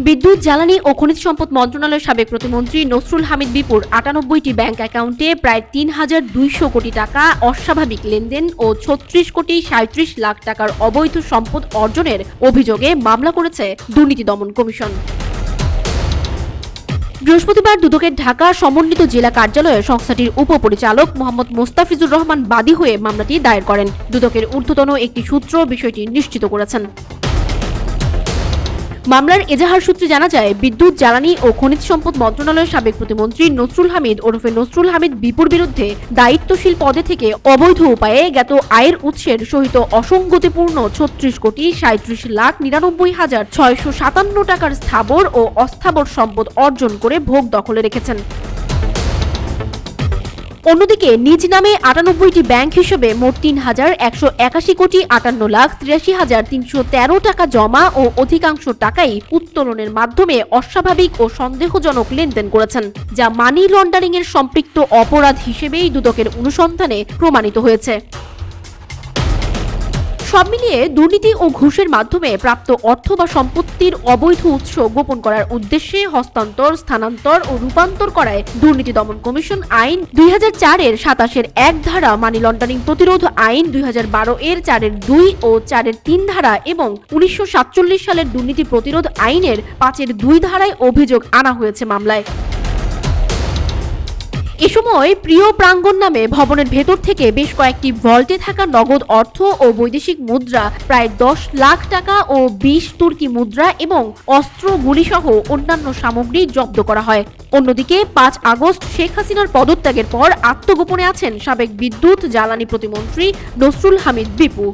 বিদ্যুৎ, জ্বালানি ও খনিজ সম্পদ মন্ত্রণালয়ের সাবেক প্রতিমন্ত্রী নসরুল হামিদ বিপুর ৯৮টি ব্যাংক অ্যাকাউন্টে প্রায় ৩,২০০ কোটি টাকা অস্বাভাবিক লেনদেন ও ৩৬ কোটি ৩৭ লাখ টাকার অবৈধ সম্পদ অর্জনের অভিযোগে মামলা করেছে দুর্নীতি দমন কমিশন। বৃহস্পতিবার দুদকের ঢাকা সমন্বিত জেলা কার্যালয়ে সংস্থাটির উপপরিচালক মোহাম্মদ মোস্তাফিজুর রহমান বাদী হয়ে মামলাটি দায়ের করেন। দুদকের ঊর্ধ্বতন একটি সূত্র বিষয়টি নিশ্চিত করেছেন। মামলার এজাহার সূত্রে জানা যায়, বিদ্যুৎ, জ্বালানি ও খনিজ সম্পদ মন্ত্রণালয়ের সাবেক প্রতিমন্ত্রী নসরুল হামিদ ওরফে নসরুল হামিদ বিপুর বিরুদ্ধে দায়িত্বশীল পদে থেকে অবৈধ উপায়ে জ্ঞাত আয়ের উৎসের সহিত অসঙ্গতিপূর্ণ ৩৬ কোটি ৩৭ লাখ ৯৯ হাজার ৬৫৭ টাকার স্থাবর ও অস্থাবর সম্পদ অর্জন করে ভোগ দখলে রেখেছেন। অন্যদিকে নিজ নামে ৯৮টি ব্যাংক হিসেবে মোট ৩,১৮১ কোটি ৫৮ লাখ ৮৩ হাজার ৩১৩ টাকা জমা ও অধিকাংশ টাকাই উত্তোলনের মাধ্যমে অস্বাভাবিক ও সন্দেহজনক লেনদেন করেছেন, যা মানি লন্ডারিং এর সম্পৃক্ত অপরাধ হিসেবেই দুদকের অনুসন্ধানে প্রমাণিত হয়েছে। সব মিলিয়ে দুর্নীতি ও ঘুষের মাধ্যমে প্রাপ্ত অর্থ বা সম্পত্তির অবৈধ উৎস গোপন করার উদ্দেশ্যে হস্তান্তর, স্থানান্তর ও রূপান্তর করায় দুর্নীতি দমন কমিশন আইন ২০০৪-এর ২৭-এর ১ ধারা, মানি লন্ডারিং প্রতিরোধ আইন ২০১২-এর ৪-এর ২ ও ৪-এর ৩ ধারা এবং ১৯৪৭ সালের দুর্নীতি প্রতিরোধ আইনের ৫-এর ২ ধারায় অভিযোগ আনা হয়েছে মামলায়। এ সময় প্রিয় প্রাঙ্গণ নামে ভবনের ভেতর থেকে বেশ কয়েকটি ভল্টে থাকা নগদ অর্থ ও বৈদেশিক মুদ্রা, প্রায় ১০ লাখ টাকা ও ২০ তুর্কি মুদ্রা এবং অস্ত্র, গুলিসহ অন্যান্য সামগ্রী জব্দ করা হয়। অন্যদিকে ৫ আগস্ট শেখ হাসিনার পদত্যাগের পর আত্মগোপনে আছেন সাবেক বিদ্যুৎ, জ্বালানি প্রতিমন্ত্রী নসরুল হামিদ বিপু।